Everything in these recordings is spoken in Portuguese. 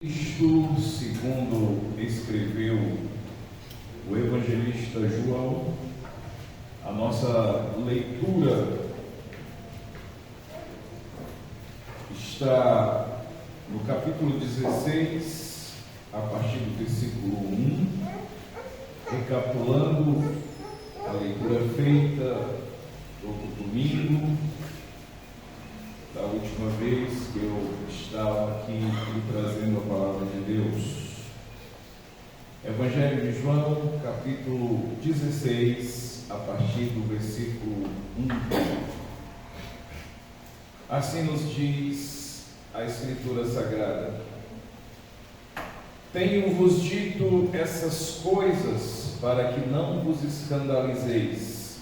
Cristo, segundo escreveu o evangelista João, a nossa leitura está no capítulo 16, a partir do versículo 1, recapitulando a leitura feita no domingo, da última vez que eu estava aqui trazendo a palavra de Deus. Evangelho de João, capítulo 16, a partir do versículo 1. Assim nos diz a Escritura Sagrada: Tenho-vos dito essas coisas para que não vos escandalizeis.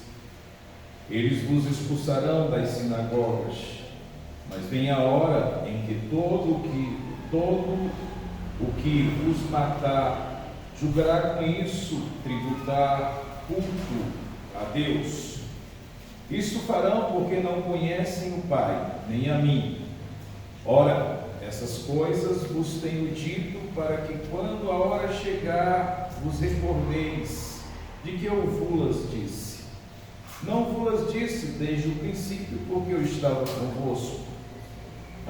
Eles vos expulsarão das sinagogas. Mas vem a hora em que todo o que vos matar julgará com isso tributar culto a Deus. Isso farão porque não conhecem o Pai, nem a mim. Ora, essas coisas vos tenho dito para que, quando a hora chegar, vos recordeis de que eu vos disse. Não vos disse desde o princípio, porque eu estava convosco.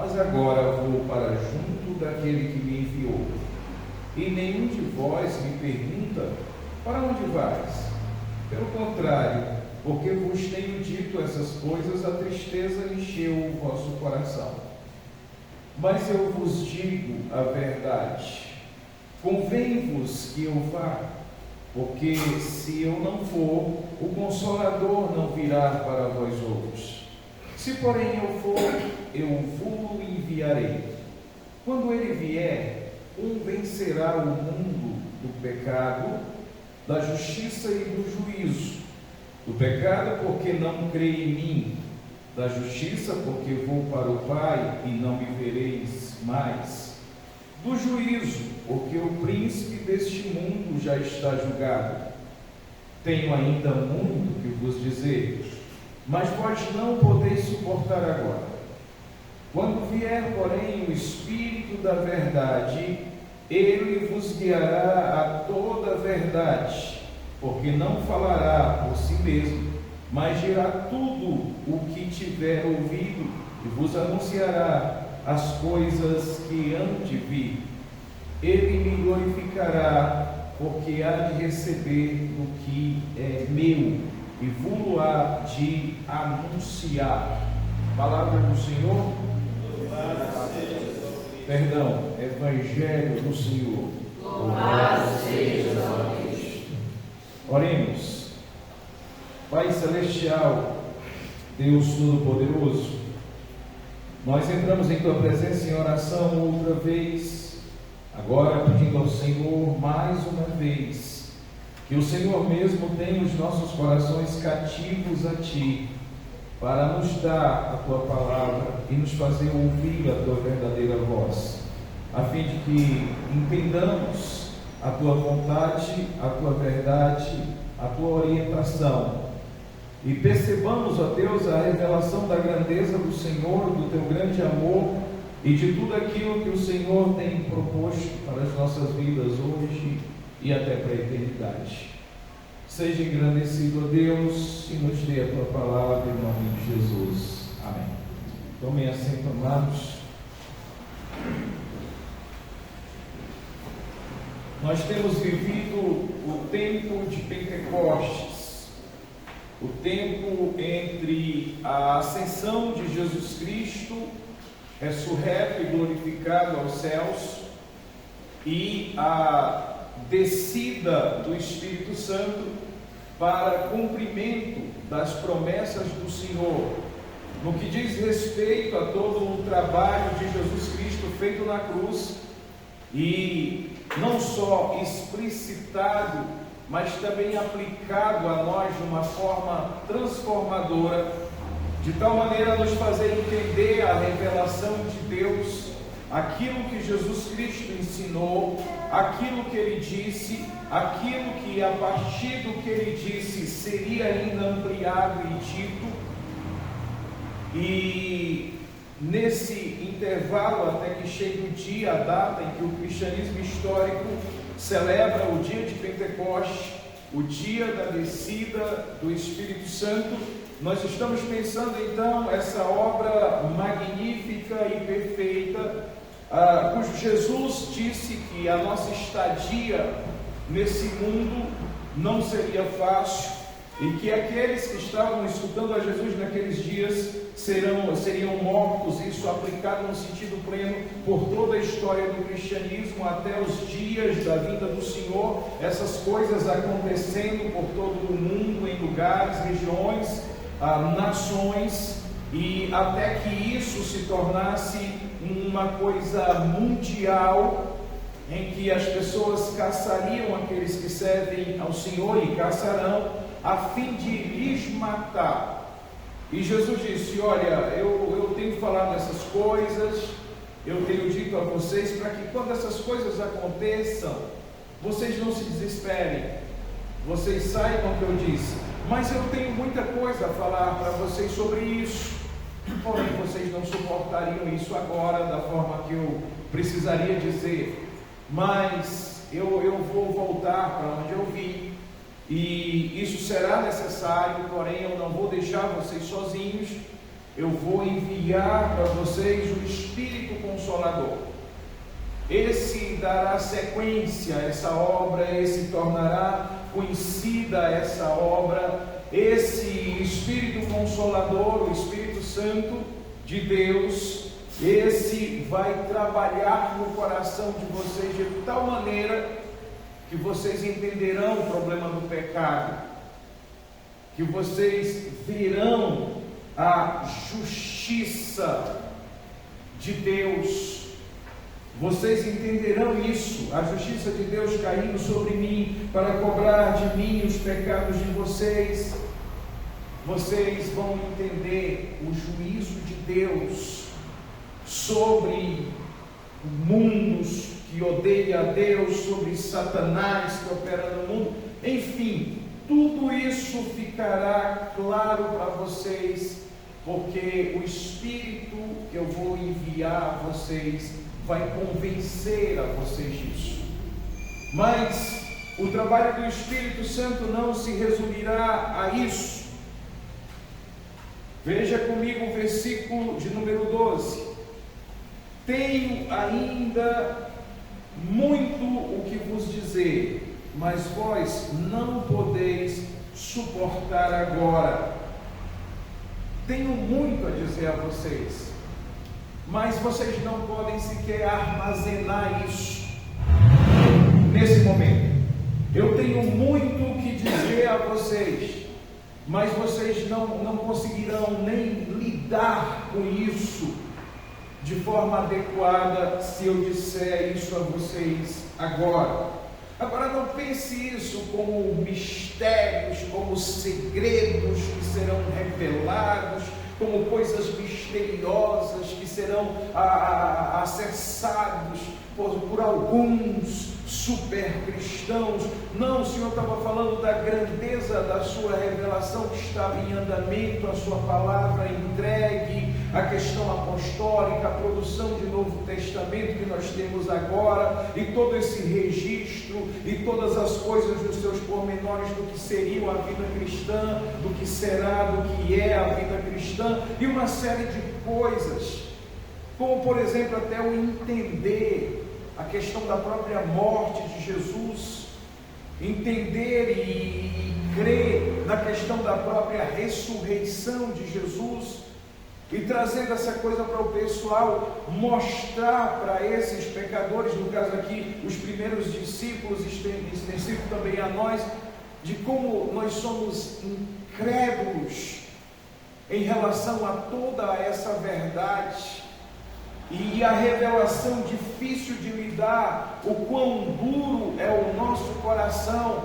Mas agora vou para junto daquele que me enviou. E nenhum de vós me pergunta: para onde vais? Pelo contrário, porque vos tenho dito essas coisas, a tristeza encheu o vosso coração. Mas eu vos digo a verdade: convém-vos que eu vá, porque se eu não for, o Consolador não virá para vós outros. Se porém eu for, eu vos enviarei. Quando ele vier, vencerá o mundo do pecado, da justiça e do juízo. Do pecado, porque não crê em mim. Da justiça, porque vou para o Pai e não me vereis mais. Do juízo, porque o príncipe deste mundo já está julgado. Tenho ainda muito que vos dizer, mas vós não podeis suportar agora. Quando vier, porém, o Espírito da verdade, ele vos guiará a toda a verdade, porque não falará por si mesmo, mas dirá tudo o que tiver ouvido e vos anunciará as coisas que hão de vir. Ele me glorificará, porque há de receber do que é meu e vos há de anunciar. Palavra do Senhor. Perdão, Evangelho do Senhor. Louvado seja o Cristo. Oremos. Pai Celestial, Deus Todo-Poderoso, nós entramos em Tua presença em oração outra vez, agora pedindo ao Senhor mais uma vez, que o Senhor mesmo tenha os nossos corações cativos a Ti, para nos dar a Tua palavra e nos fazer ouvir a Tua verdadeira voz, a fim de que entendamos a Tua vontade, a Tua verdade, a Tua orientação, e percebamos, ó Deus, a revelação da grandeza do Senhor, do Teu grande amor e de tudo aquilo que o Senhor tem proposto para as nossas vidas hoje e até para a eternidade. Seja engrandecido, ó Deus, e nos dê a Tua palavra em nome de Jesus. Amém. Tomem assento, amados. Nós temos vivido o tempo de Pentecostes, o tempo entre a ascensão de Jesus Cristo, ressurreto e glorificado aos céus, e a descida do Espírito Santo para cumprimento das promessas do Senhor, no que diz respeito a todo o trabalho de Jesus Cristo feito na cruz, e não só explicitado, mas também aplicado a nós de uma forma transformadora, de tal maneira a nos fazer entender a revelação de Deus, aquilo que Jesus Cristo ensinou, aquilo que Ele disse, aquilo que a partir do que Ele disse seria ainda ampliado e dito, e nesse intervalo até que chegue o dia, a data em que o cristianismo histórico celebra o dia de Pentecostes, o dia da descida do Espírito Santo, nós estamos pensando então essa obra magnífica e perfeita, cujo Jesus disse que a nossa estadia nesse mundo não seria fácil e que aqueles que estavam escutando a Jesus naqueles dias seriam mortos, isso aplicado no sentido pleno por toda a história do cristianismo até os dias da vinda do Senhor, essas coisas acontecendo por todo o mundo, em lugares, regiões, nações, e até que isso se tornasse uma coisa mundial, em que as pessoas caçariam aqueles que servem ao Senhor e caçarão, a fim de lhes matar. E Jesus disse: olha, eu tenho falado essas coisas, eu tenho dito a vocês, para que quando essas coisas aconteçam, vocês não se desesperem, vocês saibam o que eu disse, mas eu tenho muita coisa a falar para vocês sobre isso, porém vocês não suportariam isso agora da forma que eu precisaria dizer, mas eu vou voltar para onde eu vim, e isso será necessário, porém eu não vou deixar vocês sozinhos, eu vou enviar para vocês o Espírito Consolador. Esse dará sequência a essa obra, esse tornará conhecida essa obra, esse Espírito Consolador, o Espírito Santo de Deus, esse vai trabalhar no coração de vocês de tal maneira que vocês entenderão o problema do pecado, que vocês verão a justiça de Deus, vocês entenderão isso, a justiça de Deus caindo sobre mim, para cobrar de mim os pecados de vocês. Vocês vão entender o juízo de Deus sobre mundos que odeia a Deus, sobre Satanás que opera no mundo, enfim, tudo isso ficará claro para vocês, porque o Espírito que eu vou enviar a vocês vai convencer a vocês disso. Mas o trabalho do Espírito Santo não se resumirá a isso. Veja comigo o versículo de número 12. Tenho ainda muito o que vos dizer, mas vós não podeis suportar agora. Tenho muito a dizer a vocês, mas vocês não podem sequer armazenar isso nesse momento. Eu tenho muito o que dizer a vocês, mas vocês não conseguirão nem lidar com isso de forma adequada se eu disser isso a vocês agora. Agora não pense isso como mistérios, como segredos que serão revelados, como coisas misteriosas que serão acessados por alguns super cristãos. Não, o Senhor estava falando da grandeza da sua revelação que estava em andamento, a sua palavra entregue, a questão apostólica, a produção de Novo Testamento que nós temos agora, e todo esse registro, e todas as coisas dos seus pormenores do que seria a vida cristã, do que será, do que é a vida cristã, e uma série de coisas, como por exemplo até o entender a questão da própria morte de Jesus, entender e crer na questão da própria ressurreição de Jesus, e trazendo essa coisa para o pessoal, mostrar para esses pecadores, no caso aqui os primeiros discípulos, extensivo também a nós, de como nós somos incrédulos em relação a toda essa verdade, e a revelação difícil de lidar, o quão duro é o nosso coração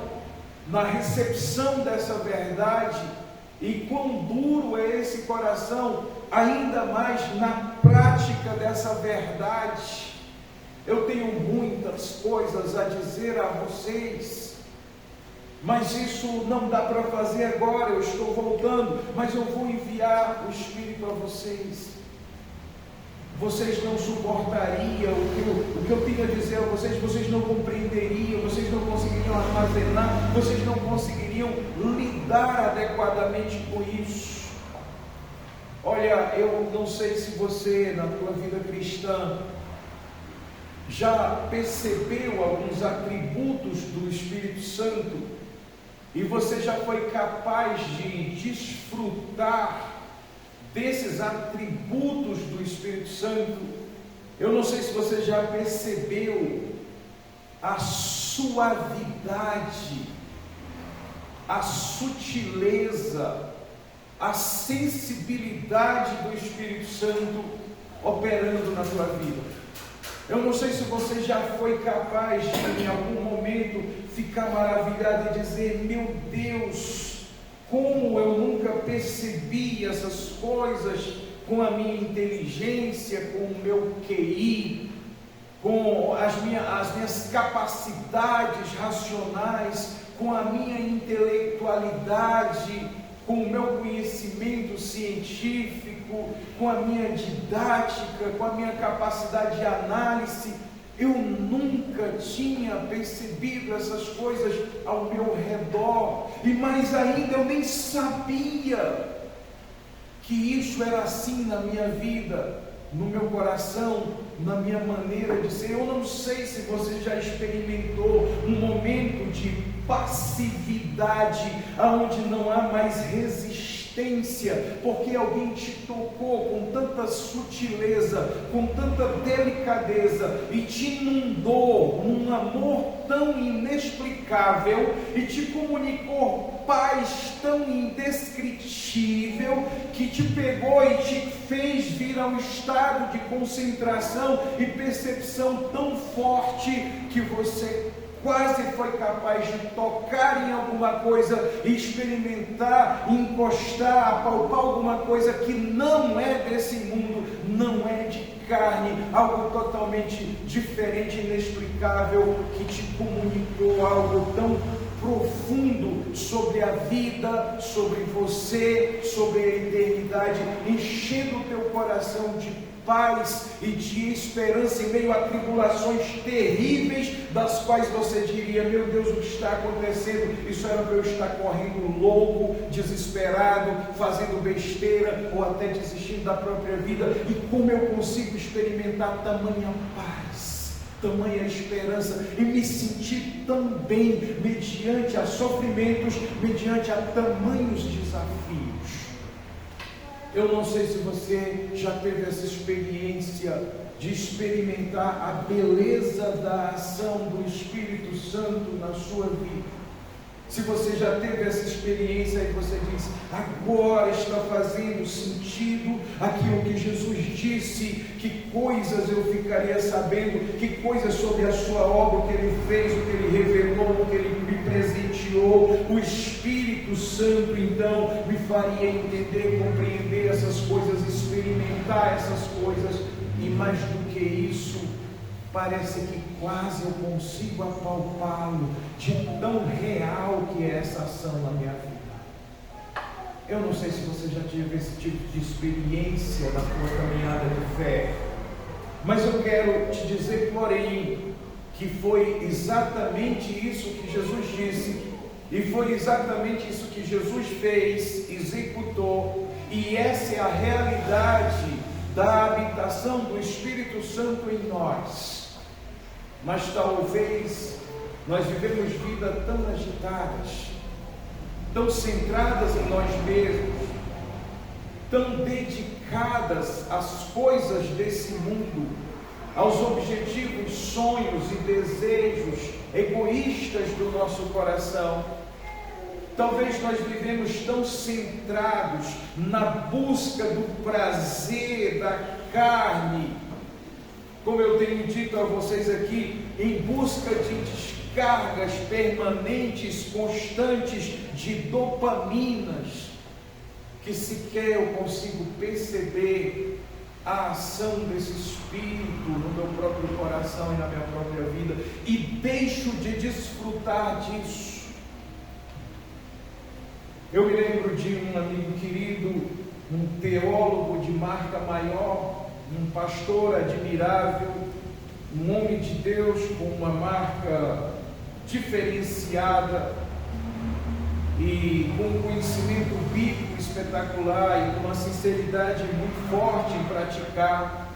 na recepção dessa verdade, e quão duro é esse coração ainda mais na prática dessa verdade. Eu tenho muitas coisas a dizer a vocês, mas isso não dá para fazer agora. Eu estou voltando, mas eu vou enviar o Espírito a vocês. vocês não suportariam o que eu tenho a dizer a vocês não compreenderiam, vocês não conseguiriam armazenar, vocês não conseguiriam lidar adequadamente com isso. Olha, eu não sei se você, na tua vida cristã, já percebeu alguns atributos do Espírito Santo e você já foi capaz de desfrutar desses atributos do Espírito Santo. Eu não sei se você já percebeu a suavidade, a sutileza, a sensibilidade do Espírito Santo operando na tua vida. Eu não sei se você já foi capaz de, em algum momento, ficar maravilhado e dizer: meu Deus, como eu nunca percebi essas coisas com a minha inteligência, com o meu QI, com as minhas capacidades racionais, com a minha intelectualidade, com o meu conhecimento científico, com a minha didática, com a minha capacidade de análise. Eu nunca tinha percebido essas coisas ao meu redor, e mais ainda eu nem sabia que isso era assim na minha vida, no meu coração, na minha maneira de ser. Eu não sei se você já experimentou um momento de passividade, onde não há mais resistência, porque alguém te tocou com tanta sutileza, com tanta delicadeza, e te inundou num amor tão inexplicável, e te comunicou paz tão indescritível, que te pegou e te fez vir a um estado de concentração e percepção tão forte, que você quase foi capaz de tocar em alguma coisa, experimentar, encostar, apalpar alguma coisa que não é desse mundo, não é de carne, algo totalmente diferente, inexplicável, que te comunicou algo tão profundo sobre a vida, sobre você, sobre a eternidade, enchendo o teu coração de paz e de esperança em meio a tribulações terríveis, das quais você diria: meu Deus, o que está acontecendo? Isso era para eu estar correndo louco, desesperado, fazendo besteira, ou até desistindo da própria vida. E como eu consigo experimentar tamanha paz, tamanha esperança, e me sentir tão bem mediante a sofrimentos, mediante a tamanhos desafios? Eu não sei se você já teve essa experiência de experimentar a beleza da ação do Espírito Santo na sua vida. Se você já teve essa experiência e você diz: agora está fazendo sentido aquilo que Jesus disse, que coisas eu ficaria sabendo, que coisas sobre a sua obra, o que Ele fez, o que Ele revelou, o que Ele me presenteou. O Espírito Santo então me faria entender, compreender essas coisas, experimentar essas coisas, e mais do que isso, parece que quase eu consigo apalpá-lo, de tão real que é essa ação na minha vida. Eu não sei se você já teve esse tipo de experiência na sua caminhada de fé, mas eu quero te dizer, porém, que foi exatamente isso que Jesus disse, e foi exatamente isso que Jesus fez, executou, e essa é a realidade da habitação do Espírito Santo em nós. Mas talvez nós vivemos vidas tão agitadas, tão centradas em nós mesmos, tão dedicadas às coisas desse mundo, aos objetivos, sonhos e desejos egoístas do nosso coração. Talvez nós vivemos tão centrados na busca do prazer da carne, como eu tenho dito a vocês aqui, em busca de descargas permanentes, constantes de dopaminas, que sequer eu consigo perceber a ação desse Espírito no meu próprio coração e na minha própria vida, e deixo de desfrutar disso. Eu me lembro de um amigo querido, um teólogo de marca maior, um pastor admirável, um homem de Deus com uma marca diferenciada e com um conhecimento bíblico espetacular e com uma sinceridade muito forte em praticar.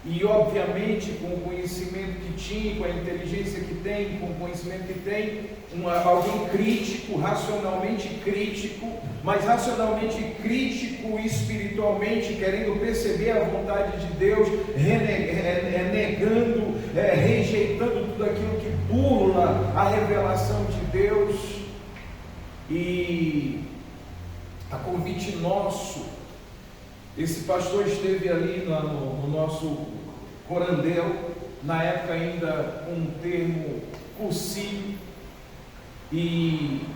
E obviamente com o conhecimento que tinha, com a inteligência que tem, com o conhecimento que tem, alguém crítico, racionalmente crítico, mas racionalmente crítico espiritualmente, querendo perceber a vontade de Deus, renegando, rejeitando tudo aquilo que burla a revelação de Deus. E a convite nosso, esse pastor esteve ali no nosso corandel, na época ainda com um termo cursivo, e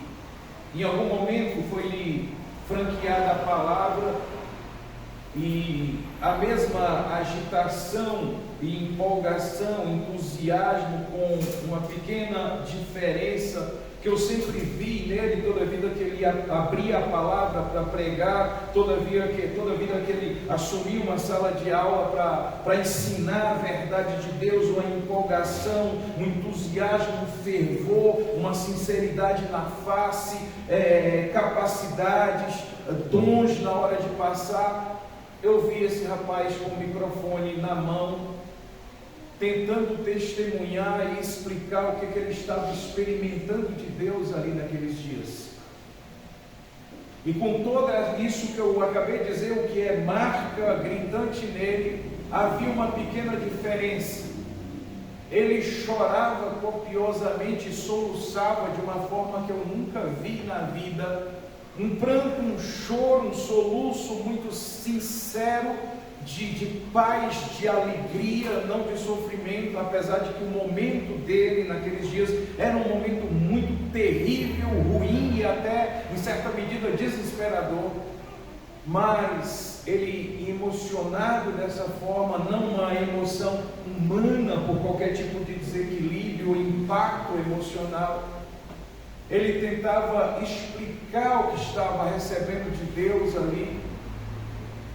em algum momento foi-lhe franqueada a palavra, e a mesma agitação e empolgação, entusiasmo, com uma pequena diferença que eu sempre vi nele, toda vida que ele abria a palavra para pregar, toda vida que ele assumia uma sala de aula para ensinar a verdade de Deus, uma empolgação, um entusiasmo, um fervor, uma sinceridade na face, capacidades, dons na hora de passar. Eu vi esse rapaz com o microfone na mão, tentando testemunhar e explicar o que ele estava experimentando de Deus ali naqueles dias. E com tudo isso que eu acabei de dizer, o que é marca gritante nele, havia uma pequena diferença. Ele chorava copiosamente, soluçava de uma forma que eu nunca vi na vida, um pranto, um choro, um soluço muito sincero, de paz, de alegria, não de sofrimento, apesar de que o momento dele naqueles dias era um momento muito terrível, ruim e até em certa medida desesperador, mas ele, emocionado dessa forma, não uma emoção humana por qualquer tipo de desequilíbrio ou impacto emocional, ele tentava explicar o que estava recebendo de Deus ali.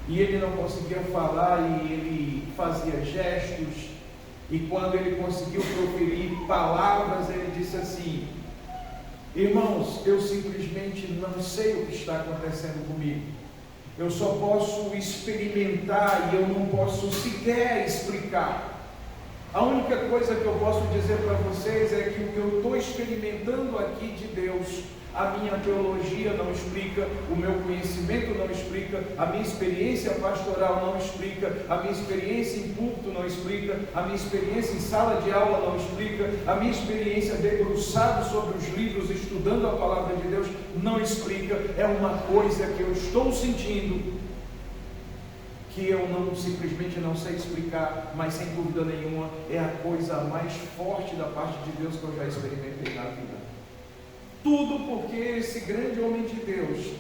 E ele não conseguia falar, e ele fazia gestos, e quando ele conseguiu proferir palavras, ele disse assim: irmãos, eu simplesmente não sei o que está acontecendo comigo, eu só posso experimentar e eu não posso sequer explicar. A única coisa que eu posso dizer para vocês é que o que eu estou experimentando aqui de Deus, a minha teologia não explica, o meu conhecimento não explica, a minha experiência pastoral não explica, a minha experiência em púlpito não explica, a minha experiência em sala de aula não explica, a minha experiência debruçado sobre os livros, estudando a palavra de Deus, não explica. É uma coisa que eu estou sentindo, que eu simplesmente não sei explicar, mas sem dúvida nenhuma é a coisa mais forte da parte de Deus que eu já experimentei na vida. Tudo porque esse grande homem de Deus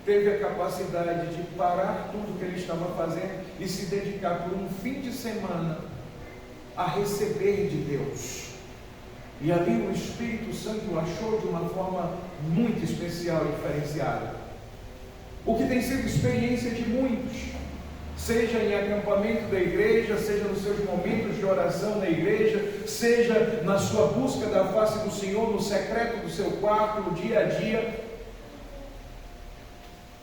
teve a capacidade de parar tudo que ele estava fazendo e se dedicar por um fim de semana a receber de Deus. E ali o Espírito Santo o achou de uma forma muito especial e diferenciada. O que tem sido experiência de muitos, seja em acampamento da igreja, seja nos seus momentos de oração na igreja, seja na sua busca da face do Senhor, no secreto do seu quarto, no dia a dia,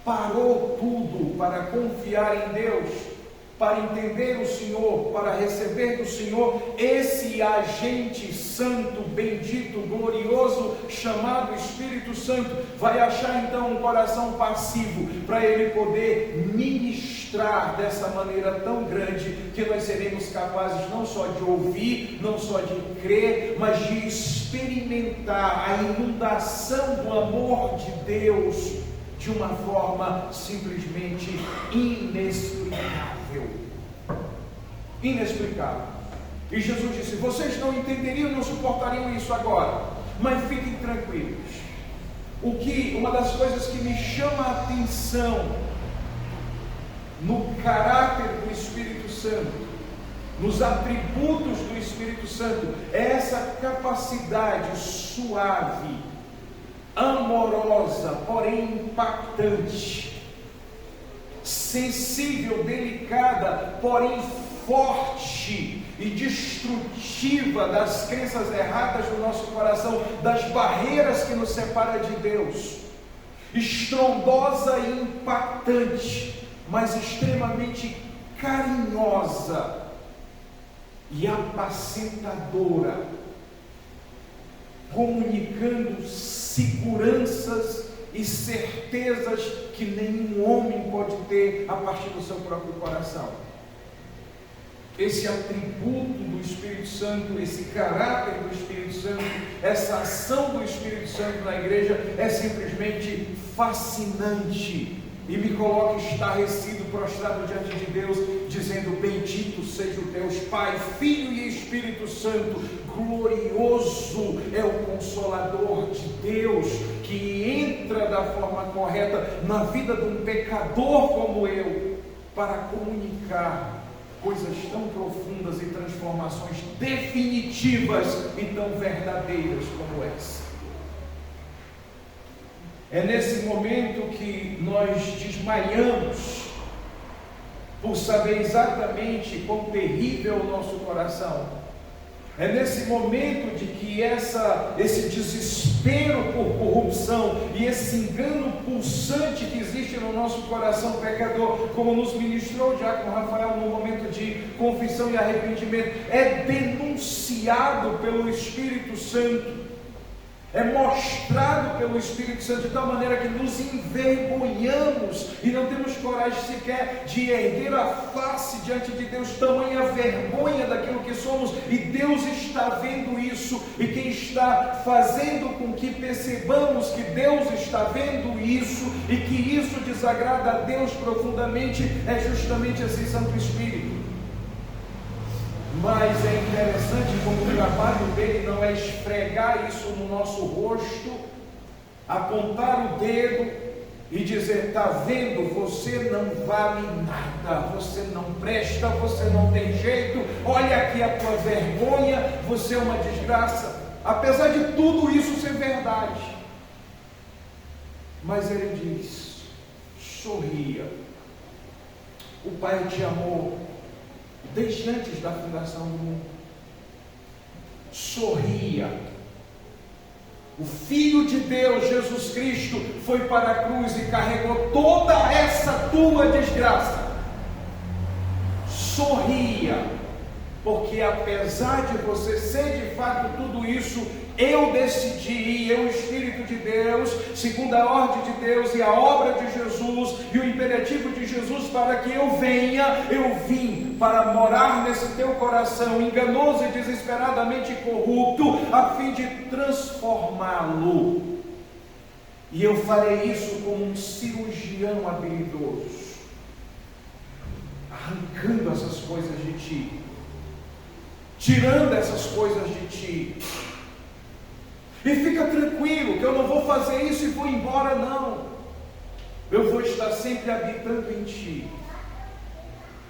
parou tudo para confiar em Deus, para entender o Senhor, para receber do Senhor esse agente santo, bendito, glorioso, chamado Espírito Santo. Vai achar então um coração passivo para ele poder ministrar dessa maneira tão grande que nós seremos capazes não só de ouvir, não só de crer, mas de experimentar a inundação do amor de Deus de uma forma simplesmente inexplicável. Inexplicável. E Jesus disse: vocês não entenderiam, não suportariam isso agora, mas fiquem tranquilos. Uma das coisas que me chama a atenção no caráter do Espírito Santo, nos atributos do Espírito Santo, é essa capacidade suave, amorosa, porém impactante, sensível, delicada, porém forte e destrutiva das crenças erradas do nosso coração, das barreiras que nos separam de Deus, estrondosa e impactante, mas extremamente carinhosa e apacentadora, comunicando seguranças e certezas que nenhum homem pode ter a partir do seu próprio coração. Esse atributo do Espírito Santo, esse caráter do Espírito Santo, essa ação do Espírito Santo na igreja é simplesmente fascinante e me coloca estarrecido, prostrado diante de Deus, dizendo: bendito seja o Deus Pai, Filho e Espírito Santo. Glorioso é o Consolador de Deus, que entra da forma correta na vida de um pecador como eu, para comunicar coisas tão profundas e transformações definitivas e tão verdadeiras como essa. É nesse momento que nós desmaiamos, por saber exatamente quão terrível é o nosso coração. É nesse momento de que esse desespero por corrupção e esse engano pulsante que existe no nosso coração pecador, como nos ministrou o diácono Rafael no momento de confissão e arrependimento, é denunciado pelo Espírito Santo, é mostrado pelo Espírito Santo de tal maneira que nos envergonhamos e não temos coragem sequer de erguer a face diante de Deus, tamanha vergonha daquilo que somos, e Deus está vendo isso, e quem está fazendo com que percebamos que Deus está vendo isso e que isso desagrada a Deus profundamente é justamente esse Santo Espírito. Mas é interessante como o trabalho dele não é esfregar isso no nosso rosto, apontar o dedo e dizer: está vendo, você não vale nada, você não presta, você não tem jeito, olha aqui a tua vergonha, você é uma desgraça. Apesar de tudo isso ser verdade, mas ele diz: sorria, o Pai te amou desde antes da fundação do mundo. Sorria. O Filho de Deus, Jesus Cristo, foi para a cruz e carregou toda essa tua desgraça. Sorria, porque apesar de você ser de fato tudo isso, eu decidi, o Espírito de Deus, segundo a ordem de Deus e a obra de Jesus e o imperativo de Jesus para que eu vim para morar nesse teu coração enganoso e desesperadamente corrupto, a fim de transformá-lo. E eu farei isso como um cirurgião habilidoso, arrancando essas coisas de ti, tirando essas coisas de ti. E fica tranquilo que eu não vou fazer isso e vou embora, não. Eu vou estar sempre habitando em ti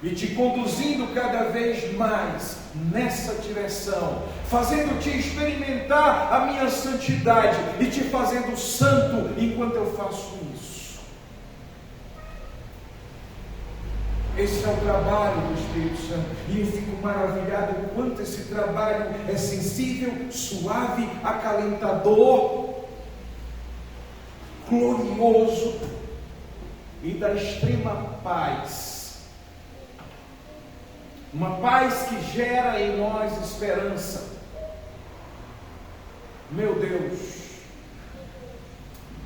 e te conduzindo cada vez mais nessa direção, fazendo-te experimentar a minha santidade e te fazendo santo enquanto eu faço isso. Esse é o trabalho do Espírito Santo, e eu fico maravilhado o quanto esse trabalho é sensível, suave, acalentador, glorioso e da extrema paz. Uma paz que gera em nós esperança. Meu Deus,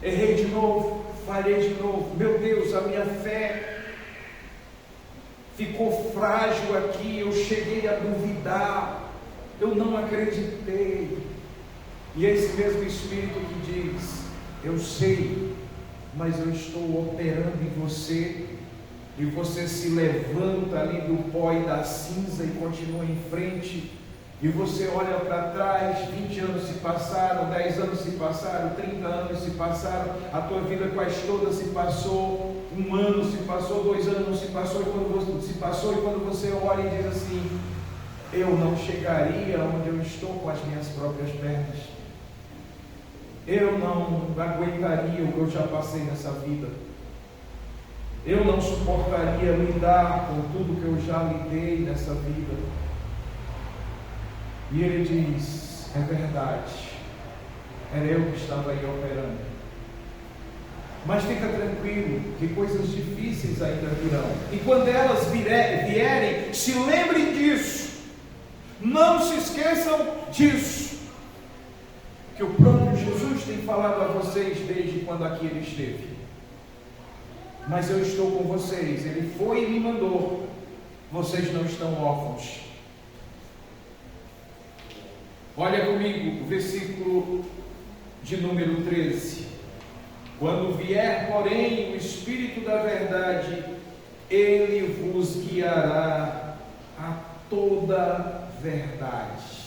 errei de novo, falhei de novo. Meu Deus, a minha fé ficou frágil aqui, eu cheguei a duvidar, eu não acreditei. E é esse mesmo Espírito que diz: eu sei, mas eu estou operando em você, e você se levanta ali do pó e da cinza e continua em frente, e você olha para trás, 20 anos se passaram, 10 anos se passaram, 30 anos se passaram, a tua vida quase toda se passou, 1 ano se passou, 2 anos se passou, e quando você olha e diz assim: eu não chegaria onde eu estou com as minhas próprias pernas, eu não aguentaria o que eu já passei nessa vida, eu não suportaria lidar com tudo que eu já lidei nessa vida. E ele diz: é verdade, era eu que estava aí operando. Mas fica tranquilo, que coisas difíceis ainda virão. E quando elas vierem, se lembrem disso. Não se esqueçam disso. Que o próprio Jesus tem falado a vocês desde quando aqui ele esteve. Mas eu estou com vocês. Ele foi e me mandou. Vocês não estão órfãos. Olha comigo o versículo de número 13. Quando vier, porém, o Espírito da verdade, ele vos guiará a toda verdade.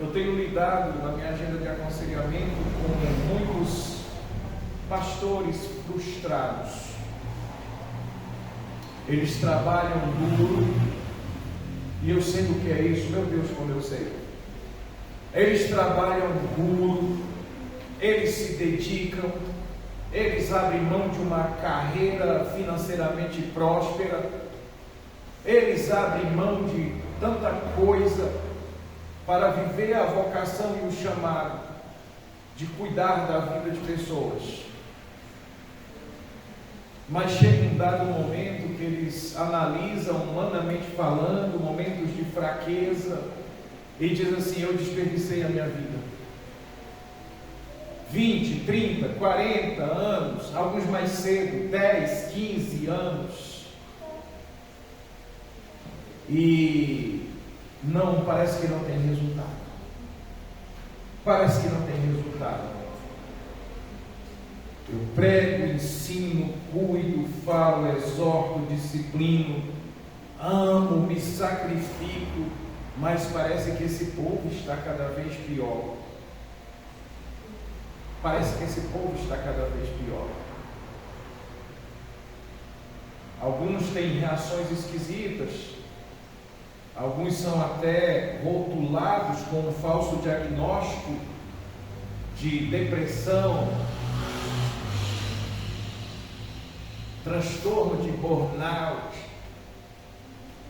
Eu tenho lidado na minha agenda de aconselhamento com muitos pastores frustrados. Eles trabalham duro, e eu sei o que é isso, meu Deus, como eu sei. Eles trabalham duro, eles se dedicam, eles abrem mão de uma carreira financeiramente próspera, eles abrem mão de tanta coisa para viver a vocação e o chamado de cuidar da vida de pessoas. Mas chega um dado momento que eles analisam, humanamente falando, momentos de fraqueza, e diz assim: eu desperdicei a minha vida. 20, 30, 40 anos, alguns mais cedo, 10, 15 anos. E não, parece que não tem resultado. Parece que não tem resultado. Eu prego, ensino, cuido, falo, exorto, disciplino, amo, me sacrifico, mas parece que esse povo está cada vez pior. Parece que esse povo está cada vez pior. Alguns têm reações esquisitas, alguns são até rotulados com um falso diagnóstico de depressão, transtorno de burnout,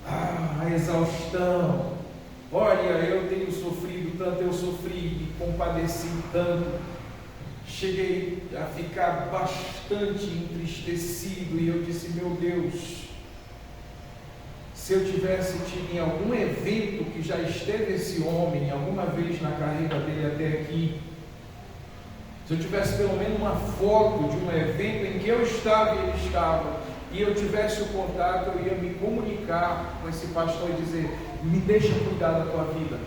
a exaustão. Olha, eu tenho sofrido tanto, eu sofri e compadeci tanto, cheguei a ficar bastante entristecido, e eu disse: meu Deus, se eu tivesse tido em algum evento que já esteve esse homem alguma vez na carreira dele até aqui, se eu tivesse pelo menos uma foto de um evento em que eu estava e ele estava, e eu tivesse o contato, eu ia me comunicar com esse pastor e dizer: me deixa cuidar da tua vida.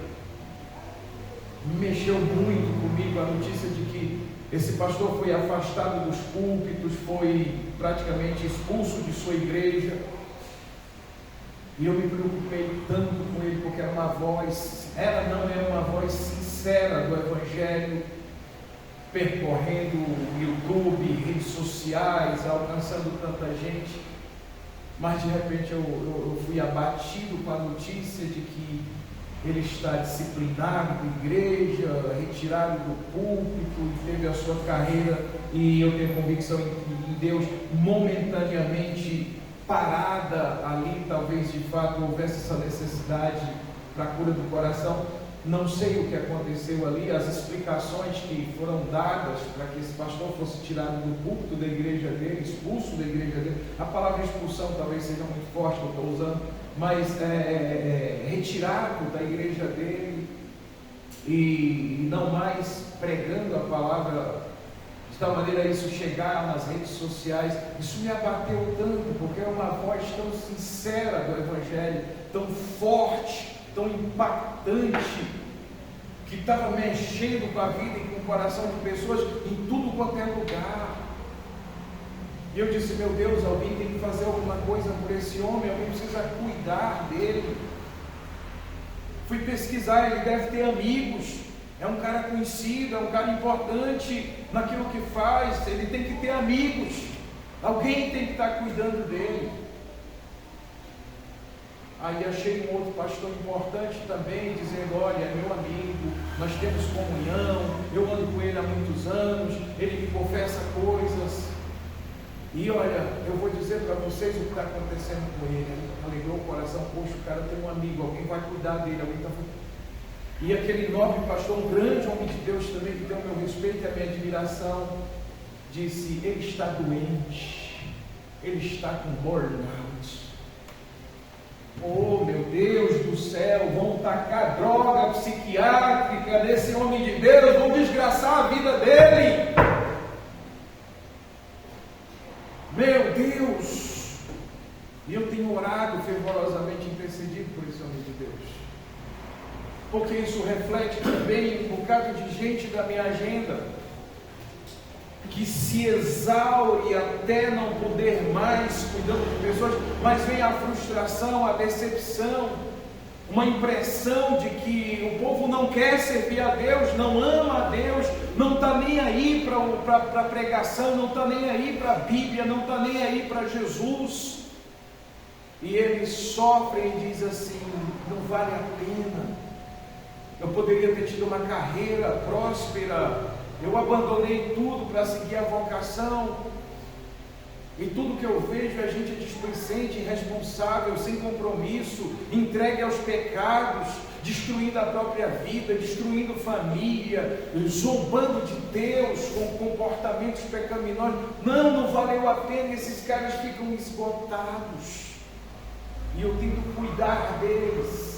Mexeu muito comigo a notícia de que esse pastor foi afastado dos púlpitos, foi praticamente expulso de sua igreja. E eu me preocupei tanto com ele, porque era uma voz, é uma voz sincera do Evangelho, percorrendo o YouTube, redes sociais, alcançando tanta gente. Mas de repente eu fui abatido com a notícia de que ele está disciplinado da igreja, retirado do púlpito, teve a sua carreira, e eu tenho convicção em Deus, momentaneamente parada ali. Talvez de fato houvesse essa necessidade para a cura do coração. Não sei o que aconteceu ali, as explicações que foram dadas para que esse pastor fosse tirado do púlpito da igreja dele, expulso da igreja dele. A palavra expulsão talvez seja muito forte que eu estou usando, mas retirado da igreja dele e não mais pregando a palavra, de tal maneira isso chegar nas redes sociais. Isso me abateu tanto, porque é uma voz tão sincera do Evangelho, tão forte, tão impactante, que estava mexendo com a vida e com o coração de pessoas em tudo quanto é lugar. E eu disse: meu Deus, alguém tem que fazer alguma coisa por esse homem, alguém precisa cuidar dele. Fui pesquisar, ele deve ter amigos, é um cara conhecido, é um cara importante naquilo que faz, ele tem que ter amigos, alguém tem que estar cuidando dele. Aí achei um outro pastor importante também, dizendo: olha, é meu amigo, nós temos comunhão, eu ando com ele há muitos anos, ele me confessa coisas. E olha, eu vou dizer para vocês o que está acontecendo com ele. Alegrou o coração: poxa, o cara tem um amigo, alguém vai cuidar dele, alguém está... E aquele nobre pastor, um grande homem de Deus também, que tem o meu respeito e a minha admiração, disse: ele está doente, ele está com burnout. Oh meu Deus do céu, vão tacar droga psiquiátrica nesse homem de Deus, vão desgraçar a vida dele. Meu Deus! E eu tenho orado fervorosamente, intercedido por esse homem de Deus, porque isso reflete também um bocado de gente da minha agenda, que se exaure até não poder mais cuidando de pessoas, mas vem a frustração, a decepção, uma impressão de que o povo não quer servir a Deus, não ama a Deus, não está nem aí para a pregação, não está nem aí para a Bíblia, não está nem aí para Jesus, e eles sofrem e dizem assim: não vale a pena, eu poderia ter tido uma carreira próspera, eu abandonei tudo para seguir a vocação, e tudo que eu vejo é gente displicente, irresponsável, sem compromisso, entregue aos pecados, destruindo a própria vida, destruindo família, zombando de Deus com comportamentos pecaminosos. Não valeu a pena, esses caras ficam esgotados, e eu tento cuidar deles,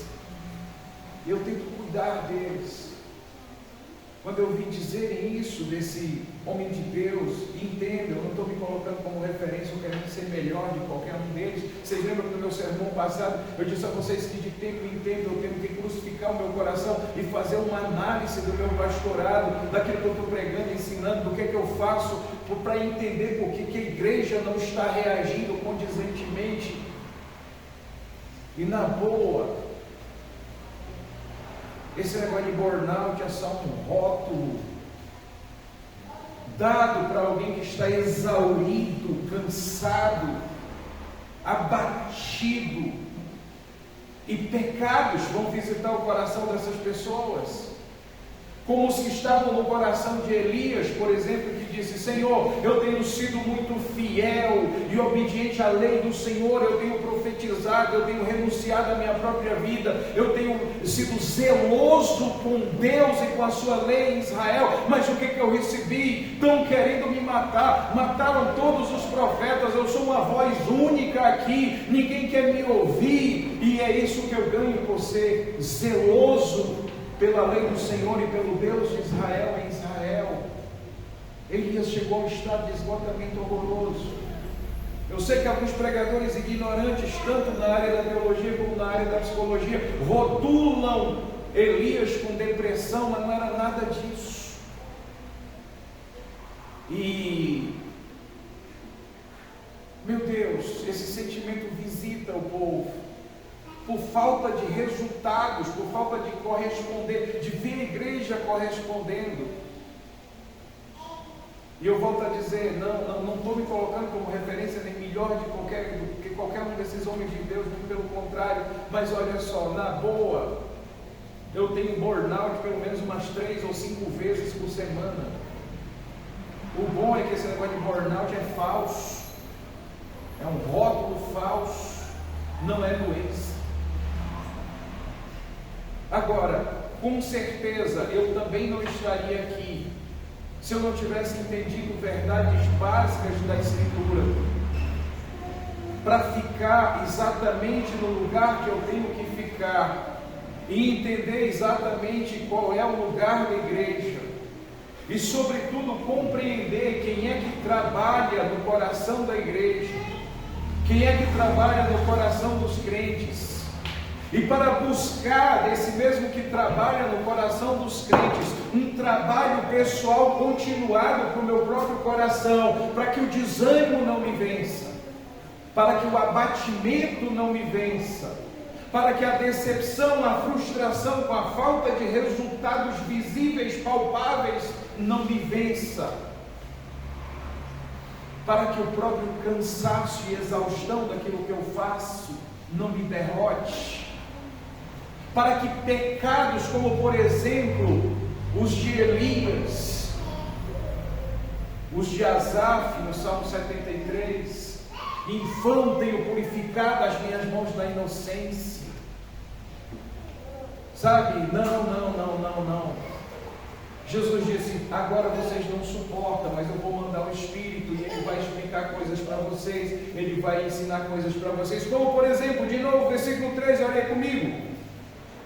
Quando eu vi dizerem isso desse homem de Deus, entenda, eu não estou me colocando como referência ou querendo ser melhor de qualquer um deles. Vocês lembram que no meu sermão passado eu disse a vocês que de tempo em tempo eu tenho que crucificar o meu coração e fazer uma análise do meu pastorado, daquilo que eu estou pregando, ensinando, do que é que eu faço para entender por que a igreja não está reagindo condizentemente. E na boa, esse negócio de burnout é só um rótulo dado para alguém que está exaurido, cansado, abatido, e pecados vão visitar o coração dessas pessoas, como os que estavam no coração de Elias, por exemplo, que disse: Senhor, eu tenho sido muito fiel e obediente à lei do Senhor, eu tenho profetizado, eu tenho renunciado à minha própria vida, eu tenho sido zeloso com Deus e com a sua lei em Israel, mas o que eu recebi? Estão querendo me matar, mataram todos os profetas, eu sou uma voz única aqui, ninguém quer me ouvir, e é isso que eu ganho por ser zeloso pela lei do Senhor e pelo Deus de Israel em Israel. Elias chegou a um estado de esgotamento horroroso. Eu sei que alguns pregadores ignorantes, tanto na área da teologia como na área da psicologia, rotulam Elias com depressão, mas não era nada disso. E, meu Deus, esse sentimento visita o povo, por falta de resultados, por falta de corresponder, de ver a igreja correspondendo. E eu volto a dizer, não estou me colocando como referência nem melhor do que qualquer um desses homens de Deus, muito pelo contrário, mas olha só, na boa, eu tenho burnout pelo menos umas 3 ou 5 vezes por semana. O bom é que esse negócio de burnout é falso, é um rótulo falso, não é doença. Agora, com certeza, eu também não estaria aqui se eu não tivesse entendido verdades básicas da Escritura, para ficar exatamente no lugar que eu tenho que ficar, e entender exatamente qual é o lugar da igreja, e sobretudo compreender quem é que trabalha no coração da igreja, quem é que trabalha no coração dos crentes, e para buscar desse mesmo que trabalha no coração dos crentes, um trabalho pessoal continuado para o meu próprio coração, para que o desânimo não me vença, para que o abatimento não me vença, para que a decepção, a frustração com a falta de resultados visíveis, palpáveis, não me vença, para que o próprio cansaço e exaustão daquilo que eu faço não me derrote, para que pecados como, por exemplo, os de Elias, os de Asaf, no Salmo 73, em vão tenho purificado as minhas mãos da inocência. Sabe? Não. Jesus disse: agora vocês não suportam, mas eu vou mandar o Espírito e Ele vai explicar coisas para vocês, Ele vai ensinar coisas para vocês, como por exemplo, de novo, versículo 13, olha aí comigo: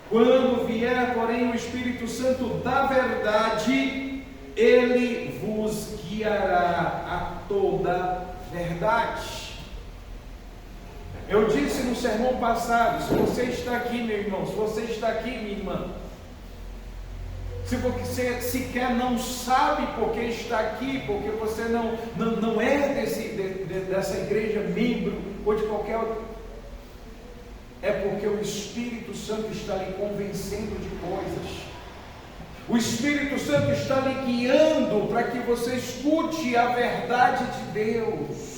quando vier, porém, o Espírito Santo da verdade, Ele vos guiará a toda verdade. Eu disse no sermão passado, se você está aqui, meu irmão, se você está aqui, minha irmã, se você sequer não sabe por que está aqui, porque você não é dessa igreja membro ou de qualquer outra, é porque o Espírito Santo está lhe convencendo de coisas. O Espírito Santo está lhe guiando para que você escute a verdade de Deus.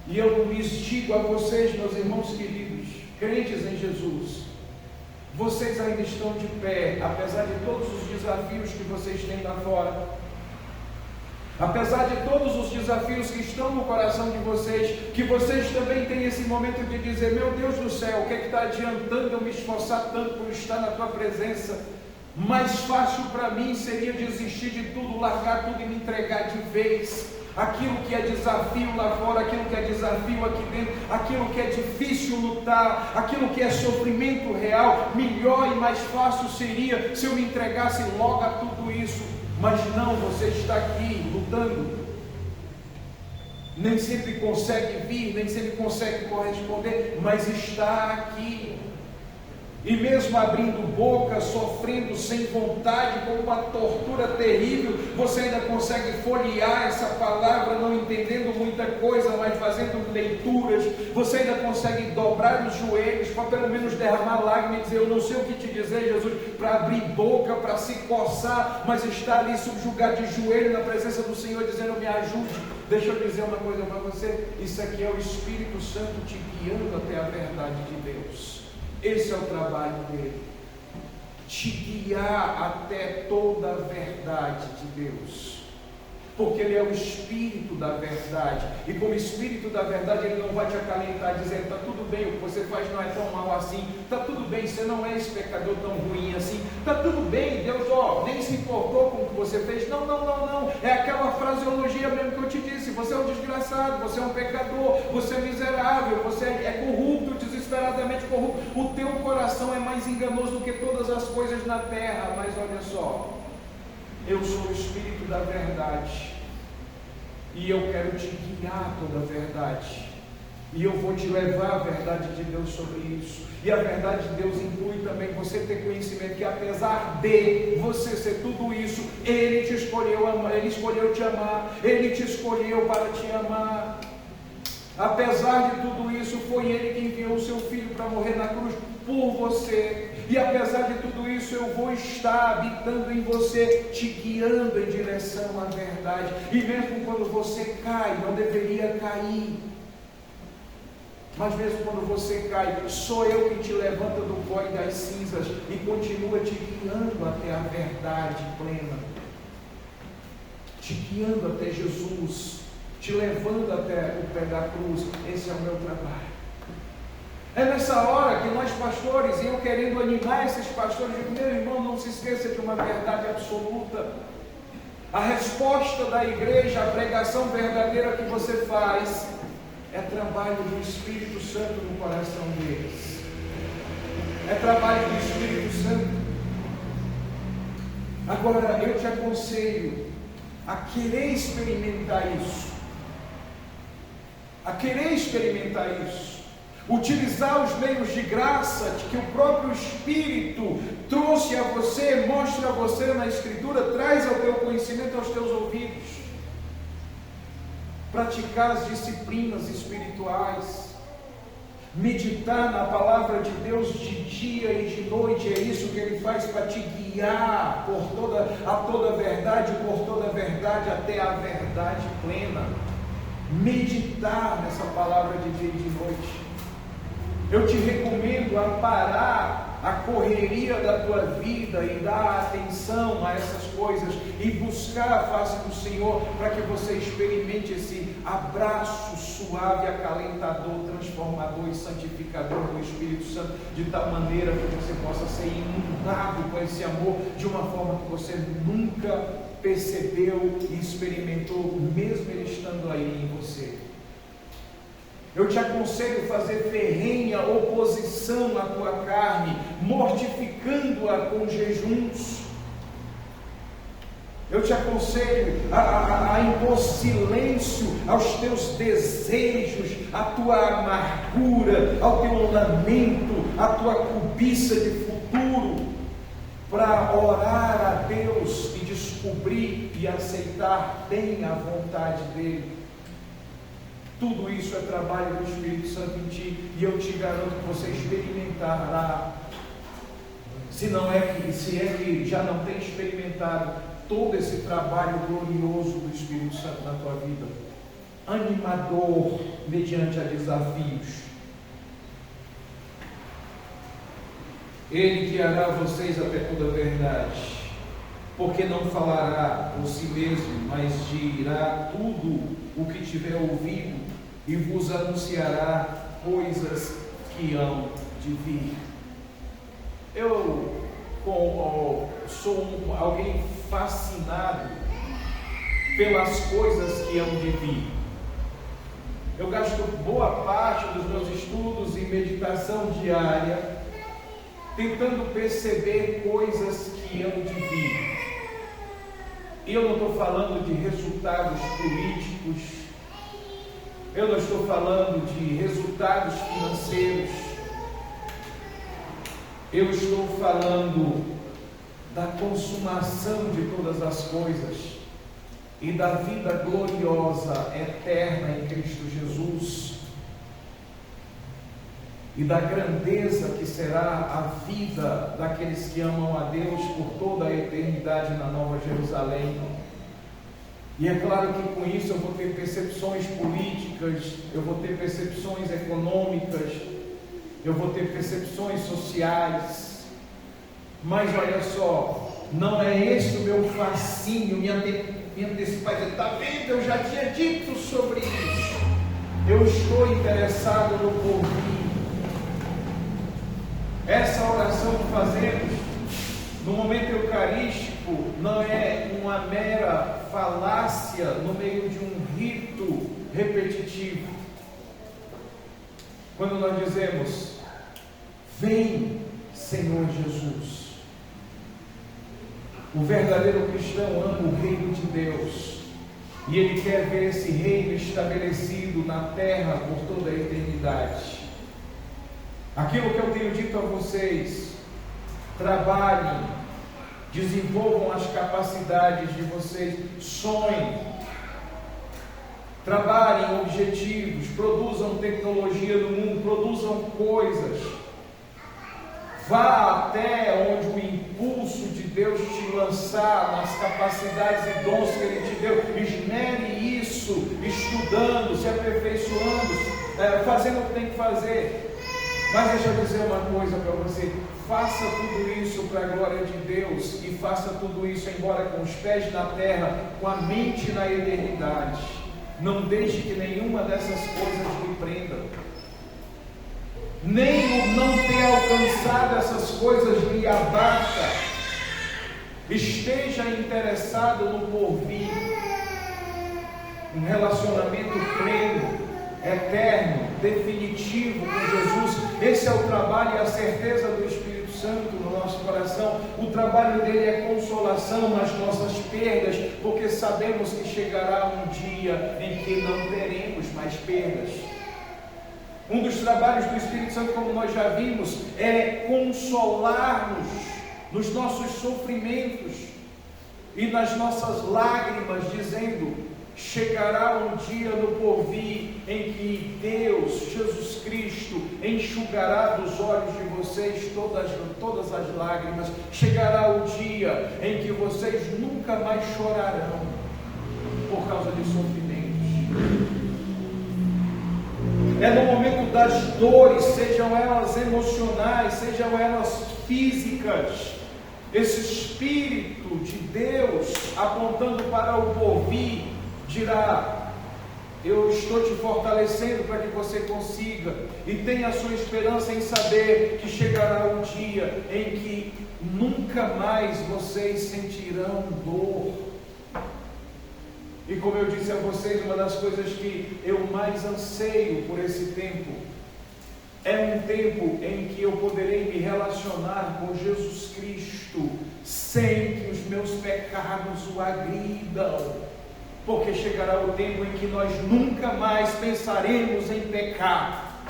E eu lhes digo a vocês, meus irmãos queridos, crentes em Jesus, vocês ainda estão de pé, apesar de todos os desafios que vocês têm lá fora, apesar de todos os desafios que estão no coração de vocês, que vocês também têm esse momento de dizer: meu Deus do céu, o que é que está adiantando eu me esforçar tanto por estar na tua presença? Mais fácil para mim seria desistir de tudo, largar tudo e me entregar de vez. Aquilo que é desafio lá fora, aquilo que é desafio aqui dentro, aquilo que é difícil lutar, aquilo que é sofrimento real, melhor e mais fácil seria se eu me entregasse logo a tudo isso. Mas não, você está aqui lutando, nem sempre consegue vir, nem sempre consegue corresponder, mas está aqui. E mesmo abrindo boca, sofrendo sem vontade, com uma tortura terrível, você ainda consegue folhear essa palavra, não entendendo muita coisa, mas fazendo leituras. Você ainda consegue dobrar os joelhos, para pelo menos derramar lágrimas e dizer: eu não sei o que te dizer, Jesus, para abrir boca, para se coçar, mas estar ali subjugado de joelho na presença do Senhor, dizendo: me ajude. Deixa eu dizer uma coisa para você, isso aqui é o Espírito Santo te guiando até a verdade de Deus. Esse é o trabalho dele, te guiar até toda a verdade de Deus, porque ele é o Espírito da verdade, e como Espírito da verdade ele não vai te acalentar dizendo: está tudo bem, o que você faz não é tão mal assim, está tudo bem, você não é esse pecador tão ruim assim, está tudo bem, Deus nem se importou com o que você fez. Não, é aquela fraseologia mesmo que eu te disse: você é um desgraçado, você é um pecador, você é miserável, você é corrupto, desesperadamente corrupto, o teu coração é mais enganoso do que todas as coisas na terra. Mas olha só, eu sou o Espírito da verdade, e eu quero te guiar a toda a verdade, e eu vou te levar a verdade de Deus sobre isso. E a verdade de Deus inclui também você ter conhecimento que, apesar de você ser tudo isso, Ele te escolheu amar, Ele escolheu te amar, Ele te escolheu para te amar. Apesar de tudo isso, foi Ele que enviou o seu Filho para morrer na cruz por você. E apesar de tudo isso, eu vou estar habitando em você, te guiando em direção à verdade. E mesmo quando você cai, não deveria cair, mas mesmo quando você cai, sou eu que te levanta do pó e das cinzas e continua te guiando até a verdade plena, te guiando até Jesus, te levando até o pé da cruz. Esse é o meu trabalho. É nessa hora que nós pastores, e eu querendo animar esses pastores, digo: meu irmão, não se esqueça de uma verdade absoluta. A resposta da igreja, a pregação verdadeira que você faz, é trabalho do Espírito Santo no coração deles. É trabalho do Espírito Santo. Agora, eu te aconselho a querer experimentar isso. A querer experimentar isso. Utilizar os meios de graça que o próprio Espírito trouxe a você, mostra a você na Escritura, traz ao teu conhecimento, aos teus ouvidos. Praticar as disciplinas espirituais, meditar na palavra de Deus de dia e de noite, é isso que Ele faz para te guiar a toda a verdade, por toda a verdade, até a verdade plena. Meditar nessa palavra de dia e de noite. Eu te recomendo a parar a correria da tua vida e dar atenção a essas coisas e buscar a face do Senhor para que você experimente esse abraço suave, acalentador, transformador e santificador do Espírito Santo, de tal maneira que você possa ser inundado com esse amor de uma forma que você nunca percebeu e experimentou, mesmo ele estando aí em você. Eu te aconselho a fazer ferrenha oposição à tua carne, mortificando-a com jejuns. Eu te aconselho a impor silêncio aos teus desejos, à tua amargura, ao teu lamento, à tua cobiça de futuro, para orar a Deus e descobrir e aceitar bem a vontade dEle. Tudo isso é trabalho do Espírito Santo em ti, e eu te garanto que você experimentará, se é que já não tem experimentado, todo esse trabalho glorioso do Espírito Santo na tua vida, animador mediante a desafios. Ele guiará vocês até toda a verdade, porque não falará por si mesmo, mas dirá tudo o que tiver ouvido e vos anunciará coisas que hão de vir. Eu sou alguém fascinado pelas coisas que hão de vir. Eu gasto boa parte dos meus estudos e meditação diária tentando perceber coisas que hão de vir. E eu não estou falando de resultados políticos, eu não estou falando de resultados financeiros, eu estou falando da consumação de todas as coisas e da vida gloriosa, eterna em Cristo Jesus, e da grandeza que será a vida daqueles que amam a Deus por toda a eternidade na Nova Jerusalém. E é claro que com isso eu vou ter percepções políticas, eu vou ter percepções econômicas, eu vou ter percepções sociais, mas olha só, não é esse o meu fascínio, me antecipar, dizer, está vendo, eu já tinha dito sobre isso. Eu estou interessado no porvir. Essa oração que fazemos no momento eucarístico não é uma mera falácia no meio de um rito repetitivo. Quando nós dizemos, vem Senhor Jesus, o verdadeiro cristão ama o reino de Deus, e ele quer ver esse reino estabelecido na terra por toda a eternidade. Aquilo que eu tenho dito a vocês, trabalhem, desenvolvam as capacidades de vocês, sonhem, trabalhem objetivos, produzam tecnologia no mundo, produzam coisas, vá até onde o impulso de Deus te lançar, nas capacidades e dons que Ele te deu, esmere isso, estudando, se aperfeiçoando, fazendo o que tem que fazer. Mas deixa eu dizer uma coisa para você, faça tudo isso para a glória de Deus, e faça tudo isso embora com os pés na terra, com a mente na eternidade. Não deixe que nenhuma dessas coisas lhe prenda, nem o não ter alcançado essas coisas lhe abata. Esteja interessado no porvir, um relacionamento pleno, eterno, definitivo com Jesus. Esse é o trabalho e a certeza do Espírito Santo no nosso coração. O trabalho dele é consolação nas nossas perdas, porque sabemos que chegará um dia em que não teremos mais perdas. Um dos trabalhos do Espírito Santo, como nós já vimos, é consolar-nos nos nossos sofrimentos e nas nossas lágrimas, dizendo, chegará um dia no porvir em que Deus, Jesus Cristo, enxugará dos olhos de vocês todas as lágrimas. Chegará o dia em que vocês nunca mais chorarão por causa de sofrimentos. É no momento das dores, sejam elas emocionais, sejam elas físicas. Esse Espírito de Deus apontando para o porvir dirá: eu estou te fortalecendo para que você consiga e tenha a sua esperança em saber que chegará um dia em que nunca mais vocês sentirão dor. E como eu disse a vocês, uma das coisas que eu mais anseio por esse tempo é um tempo em que eu poderei me relacionar com Jesus Cristo sem que os meus pecados o agridam. Porque chegará o tempo em que nós nunca mais pensaremos em pecar.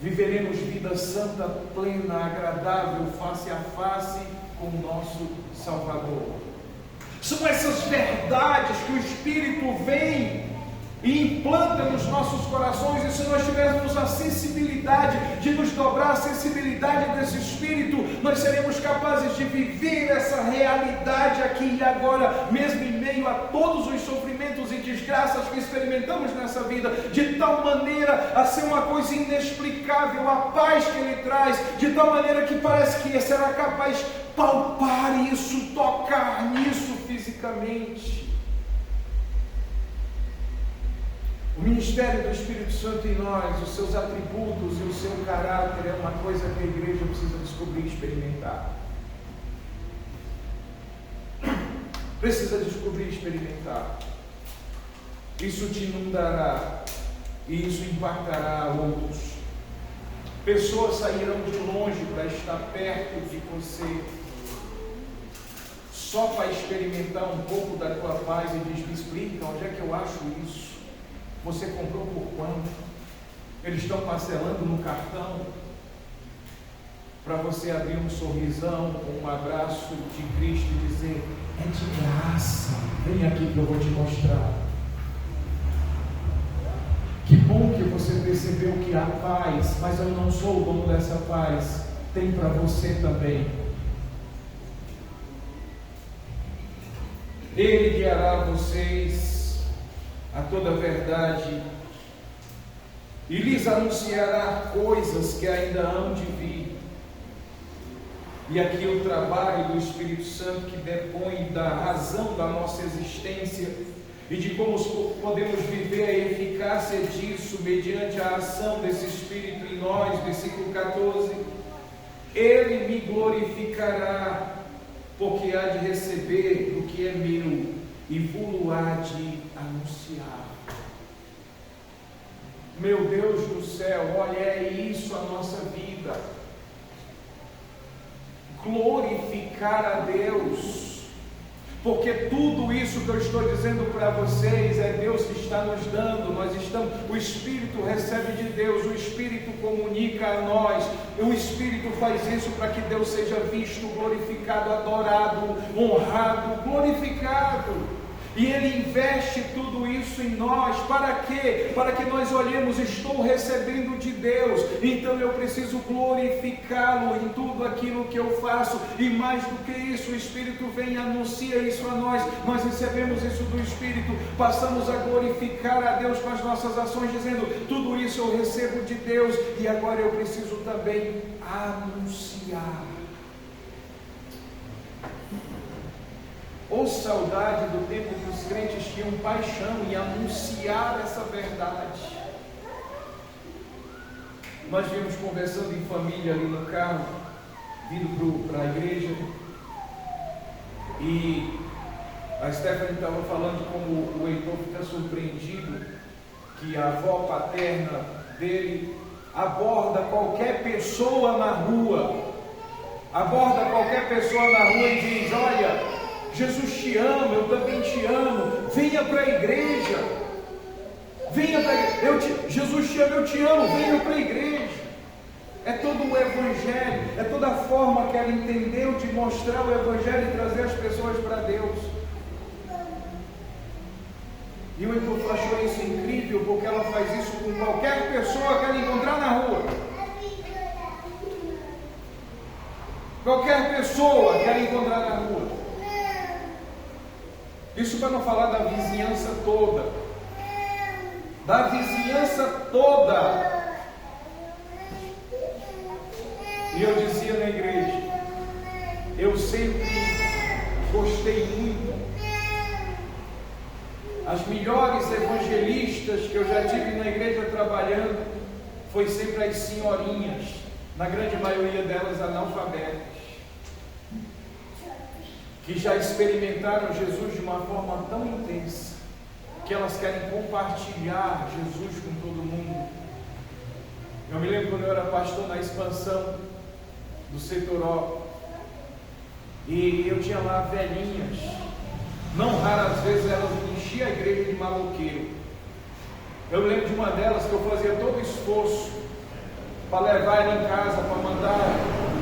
Viveremos vida santa, plena, agradável, face a face com o nosso Salvador. São essas verdades que o Espírito vem e implanta nos nossos corações, e se nós tivermos a sensibilidade de nos dobrar a sensibilidade desse Espírito, nós seremos capazes de viver essa realidade aqui e agora, mesmo em meio a todos os sofrimentos e desgraças que experimentamos nessa vida, de tal maneira a ser uma coisa inexplicável, a paz que Ele traz, de tal maneira que parece que será capaz de palpar isso, tocar nisso fisicamente. O ministério do Espírito Santo em nós, os seus atributos e o seu caráter é uma coisa que a igreja precisa descobrir e experimentar. Precisa descobrir e experimentar. Isso te inundará e isso impactará outros. Pessoas sairão de longe para estar perto de você, só para experimentar um pouco da tua paz e diz: me explica, onde é que eu acho isso? Você comprou por quanto? Eles estão parcelando no cartão? Para você abrir um sorrisão, um abraço de Cristo e dizer: é de graça, vem aqui que eu vou te mostrar. Que bom que você percebeu que há paz, mas eu não sou o dono dessa paz, tem para você também. Ele guiará vocês a toda a verdade e lhes anunciará coisas que ainda hão de vir. E aqui o trabalho do Espírito Santo, que depõe da razão da nossa existência e de como podemos viver a eficácia disso mediante a ação desse Espírito em nós. Versículo 14: Ele me glorificará, porque há de receber do que é meu e vou há de anunciar. Meu Deus do céu, olha, é isso a nossa vida. Glorificar a Deus, porque tudo isso que eu estou dizendo para vocês é Deus que está nos dando. O Espírito recebe de Deus, o Espírito comunica a nós, o Espírito faz isso para que Deus seja visto, glorificado, adorado, honrado, glorificado. E Ele investe tudo isso em nós, para quê? Para que nós olhemos: estou recebendo de Deus, então eu preciso glorificá-lo em tudo aquilo que eu faço. E mais do que isso, o Espírito vem e anuncia isso a nós. Nós recebemos isso do Espírito, passamos a glorificar a Deus com as nossas ações, dizendo: tudo isso eu recebo de Deus, e agora eu preciso também anunciar. Ou saudade do tempo que os crentes tinham paixão em anunciar essa verdade. Nós vimos conversando em família ali no carro, vindo para a igreja, e a Stephanie estava falando de como o Heitor fica surpreendido que a avó paterna dele aborda qualquer pessoa na rua, e diz: olha, Jesus te ama, eu também te amo, venha para a igreja, Jesus te ama, eu te amo, venha para a igreja. É todo o Evangelho, é toda a forma que ela entendeu de mostrar o Evangelho e trazer as pessoas para Deus. E o Heitor achou isso incrível, porque ela faz isso com qualquer pessoa que ela encontrar na rua. Qualquer pessoa que ela encontrar na rua. Isso para não falar da vizinhança toda. da vizinhança toda. E eu dizia na igreja, eu sempre gostei muito. As melhores evangelistas que eu já tive na igreja trabalhando foi sempre as senhorinhas, na grande maioria delas analfabetas, que já experimentaram Jesus de uma forma tão intensa que elas querem compartilhar Jesus com todo mundo. Eu me lembro quando eu era pastor na expansão do Setoró, e eu tinha lá velhinhas, não raras vezes elas enchiam a igreja de maloqueiro. Eu lembro de uma delas que eu fazia todo o esforço para levar ela em casa, para mandar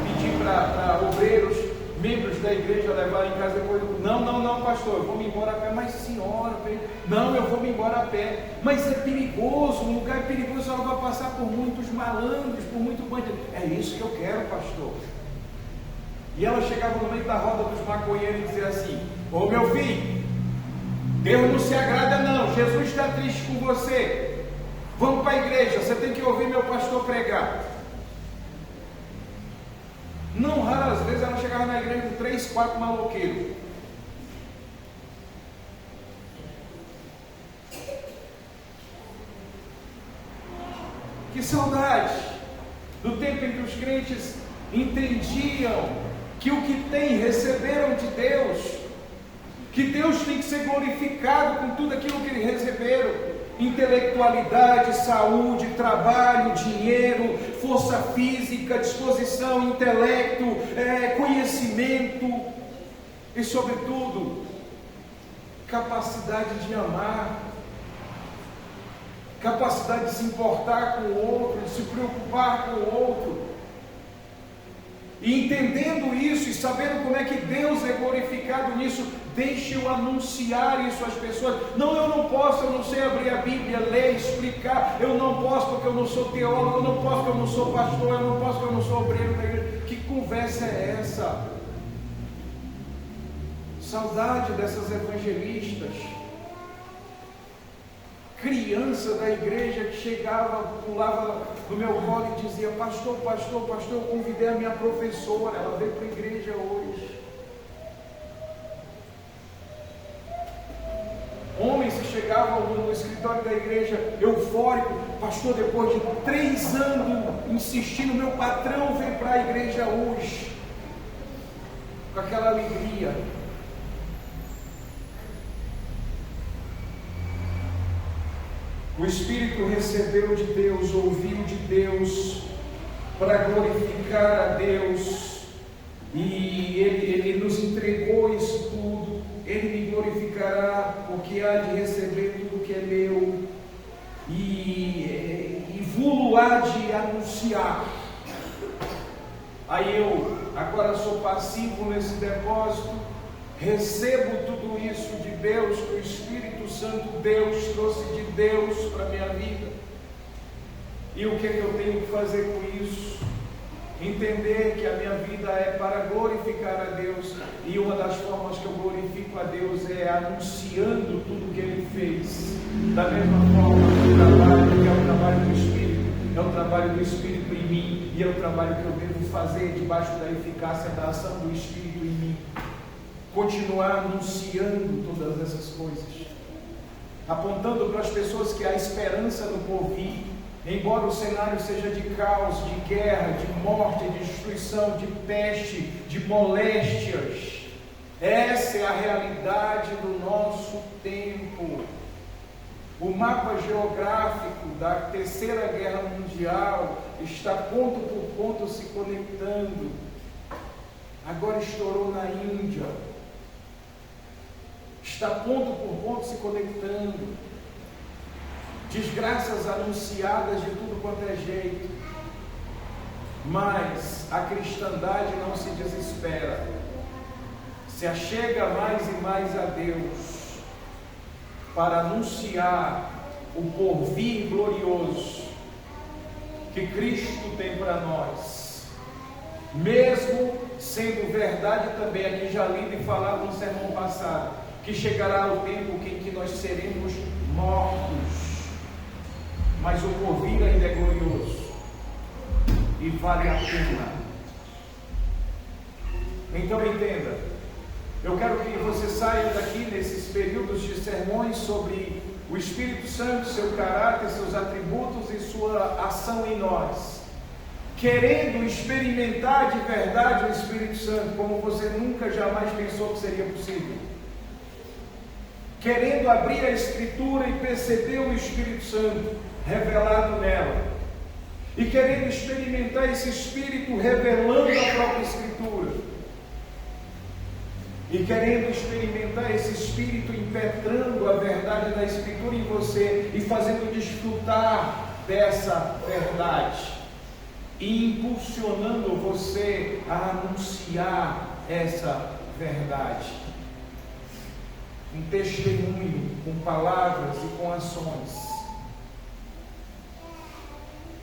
pedir para obreiros, membros da igreja levarem em casa depois. Não, pastor, eu vou me embora a pé. Mas senhora, não, eu vou me embora a pé. Mas é perigoso, um lugar perigoso, ela vai passar por muitos malandros, por muito bandido. É isso que eu quero, pastor. E ela chegava no meio da roda dos maconheiros e dizia assim: ô meu filho, Deus não se agrada não, Jesus está triste com você, vamos para a igreja, você tem que ouvir meu pastor pregar. Não raras vezes ela chegava na igreja com 3, 4 maloqueiros. Que saudade do tempo em que os crentes entendiam que o que têm receberam de Deus, que Deus tem que ser glorificado com tudo aquilo que eles receberam: intelectualidade, saúde, trabalho, dinheiro, força física, disposição, intelecto, conhecimento e, sobretudo, capacidade de amar, capacidade de se importar com o outro, de se preocupar com o outro. E entendendo isso e sabendo como é que Deus é glorificado nisso, deixe eu anunciar isso às pessoas. Não, eu não posso, eu não sei abrir a Bíblia, ler, explicar. Eu não posso porque eu não sou teólogo, eu não posso porque eu não sou pastor, eu não posso porque eu não sou obreiro da igreja. Que conversa é essa? Saudade dessas evangelistas. Criança da igreja que chegava, pulava no meu colo e dizia: pastor, eu convidei a minha professora, ela veio para a igreja hoje. Homens que chegavam no escritório da igreja eufórico: pastor, depois de 3 anos insistindo, meu patrão veio para a igreja hoje, com aquela alegria. O Espírito recebeu de Deus, ouviu de Deus, para glorificar a Deus, e Ele nos entregou isso tudo. Ele me glorificará, porque há de receber tudo que é meu, e vulo há de anunciar. Aí eu agora sou passivo nesse depósito, recebo tudo isso de Deus, que o Espírito Santo Deus trouxe de Deus para a minha vida. E o que é que eu tenho que fazer com isso? Entender que a minha vida é para glorificar a Deus, e uma das formas que eu glorifico a Deus é anunciando tudo que Ele fez. Da mesma forma, o trabalho que é o trabalho do Espírito, é o trabalho do Espírito em mim, e é o trabalho que eu devo fazer debaixo da eficácia da ação do Espírito em mim. Continuar anunciando todas essas coisas, apontando para as pessoas que há esperança no porvir, embora o cenário seja de caos, de guerra, de morte, de destruição, de peste, de moléstias. Essa é a realidade do nosso tempo. O mapa geográfico da Terceira Guerra Mundial está ponto por ponto se conectando. Agora estourou na Índia. Está ponto por ponto se conectando. Desgraças anunciadas de tudo quanto é jeito. Mas a cristandade não se desespera. Se achega mais e mais a Deus para anunciar o porvir glorioso que Cristo tem para nós. Mesmo sendo verdade também, aqui já lido e falado no sermão passado, que chegará o tempo em que nós seremos mortos. mas o porvir ainda é glorioso e vale a pena. Então entenda, eu quero que você saia daqui nesses períodos de sermões sobre o Espírito Santo, seu caráter, seus atributos e sua ação em nós, querendo experimentar de verdade o Espírito Santo como você nunca jamais pensou que seria possível, querendo abrir a Escritura e perceber o Espírito Santo revelado nela, e querendo experimentar esse Espírito revelando a própria Escritura, e querendo experimentar esse Espírito impetrando a verdade da Escritura em você e fazendo desfrutar dessa verdade e impulsionando você a anunciar essa verdade. Um testemunho com palavras e com ações.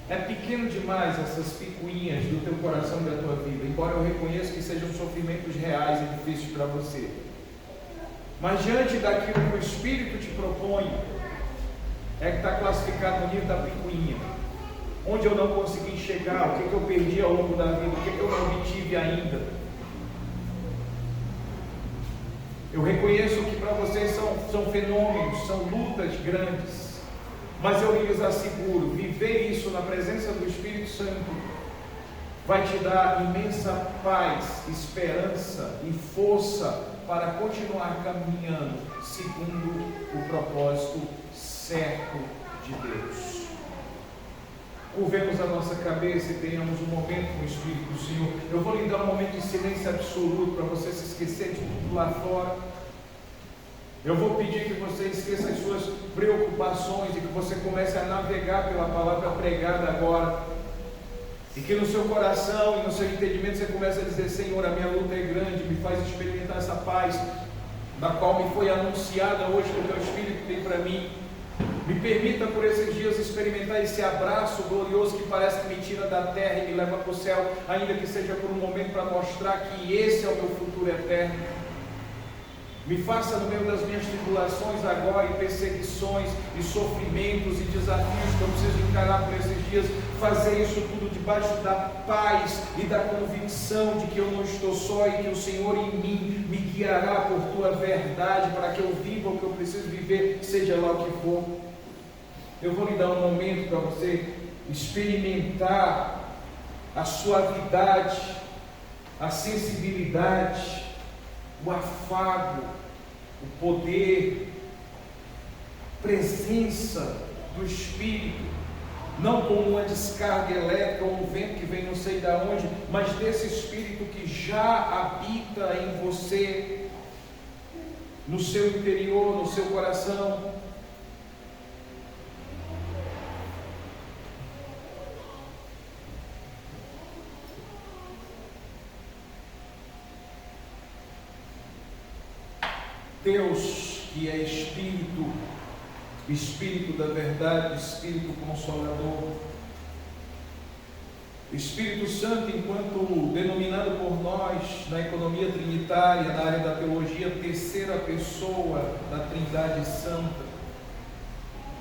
É pequeno demais essas picuinhas do teu coração e da tua vida, embora eu reconheça que sejam sofrimentos reais e difíceis para você. Mas diante daquilo que o Espírito te propõe, é que está classificado no nível da picuinha. Onde eu não consegui chegar, o que eu perdi ao longo da vida, o que eu não obtive ainda. Eu reconheço que para vocês são fenômenos, são lutas grandes. Mas eu lhes asseguro, viver isso na presença do Espírito Santo vai te dar imensa paz, esperança e força para continuar caminhando segundo o propósito certo de Deus. Curvemos a nossa cabeça e tenhamos um momento com o Espírito do Senhor. Eu vou lhe dar um momento de silêncio absoluto para você se esquecer de tudo lá fora. Eu vou pedir que você esqueça as suas preocupações e que você comece a navegar pela palavra pregada agora. E que no seu coração e no seu entendimento você comece a dizer: Senhor, a minha luta é grande, me faz experimentar essa paz, da qual me foi anunciada hoje que o teu Espírito tem para mim. Me permita por esses dias experimentar esse abraço glorioso que parece que me tira da terra e me leva para o céu, ainda que seja por um momento para mostrar que esse é o meu futuro eterno. Me faça no meio das minhas tribulações agora, e perseguições, e sofrimentos, e desafios que eu preciso encarar por esses dias, fazer isso tudo debaixo da paz e da convicção de que eu não estou só e que o Senhor em mim me guiará por tua verdade, para que eu viva o que eu preciso viver, seja lá o que for. Eu vou lhe dar um momento para você experimentar a suavidade, a sensibilidade, o afago, o poder, presença do Espírito, não como uma descarga elétrica ou um vento que vem não sei de onde, mas desse Espírito que já habita em você, no seu interior, no seu coração. Deus, que é Espírito, Espírito da verdade, Espírito Consolador, Espírito Santo, enquanto denominado por nós na economia trinitária, na área da teologia, terceira pessoa da Trindade Santa,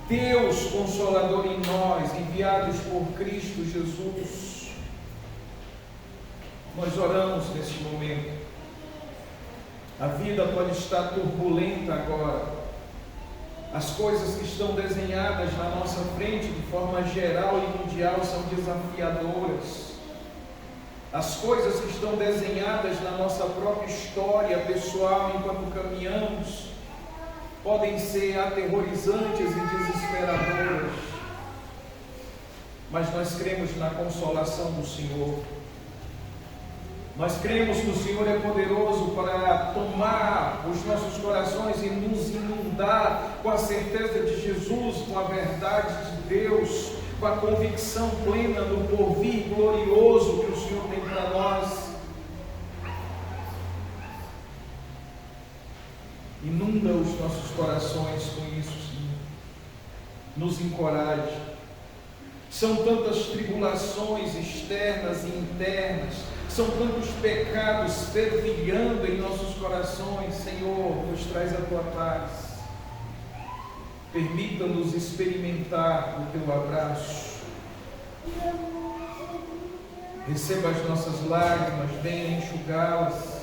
Deus Consolador em nós, enviados por Cristo Jesus, nós oramos neste momento. A vida pode estar turbulenta agora. As coisas que estão desenhadas na nossa frente de forma geral e mundial são desafiadoras. As coisas que estão desenhadas na nossa própria história pessoal enquanto caminhamos podem ser aterrorizantes e desesperadoras. Mas nós cremos na consolação do Senhor. Nós cremos que o Senhor é poderoso para tomar os nossos corações e nos inundar com a certeza de Jesus, com a verdade de Deus, com a convicção plena do porvir glorioso que o Senhor tem para nós. Inunda os nossos corações com isso, Senhor. Nos encoraje. São tantas tribulações externas e internas, são tantos pecados fervilhando em nossos corações. Senhor, nos traz a tua paz. Permita-nos experimentar o teu abraço. Receba as nossas lágrimas, venha enxugá-las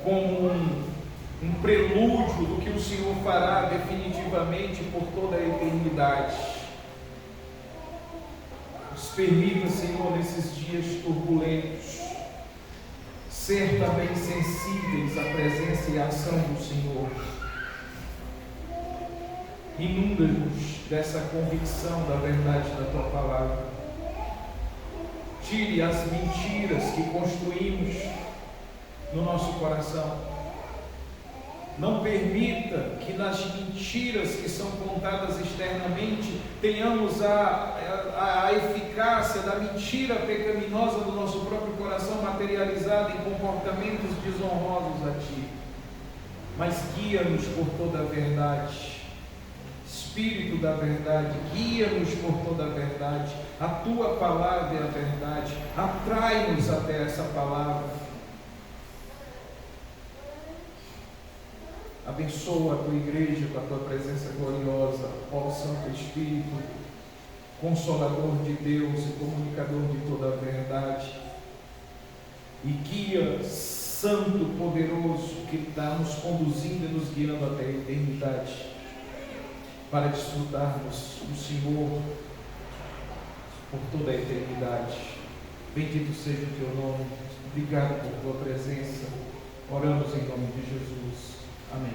como um prelúdio do que o Senhor fará definitivamente por toda a eternidade. Nos permita, Senhor, nesses dias turbulentos, ser também sensíveis à presença e à ação do Senhor. Inunda-nos dessa convicção da verdade da Tua Palavra. Tire as mentiras que construímos no nosso coração. Não permita que nas mentiras que são contadas externamente tenhamos a eficácia da mentira pecaminosa do nosso próprio coração materializada em comportamentos desonrosos a Ti. Mas guia-nos por toda a verdade. Espírito da verdade, guia-nos por toda a verdade. A Tua palavra é a verdade. Atrai-nos até essa palavra. Abençoa a Tua igreja com a Tua presença gloriosa, ó Santo Espírito, Consolador de Deus e comunicador de toda a verdade. E guia, Santo poderoso, que está nos conduzindo e nos guiando até a eternidade, para desfrutarmos do Senhor por toda a eternidade. Bendito seja o Teu nome. Obrigado por Tua presença. Oramos em nome de Jesus. Amém.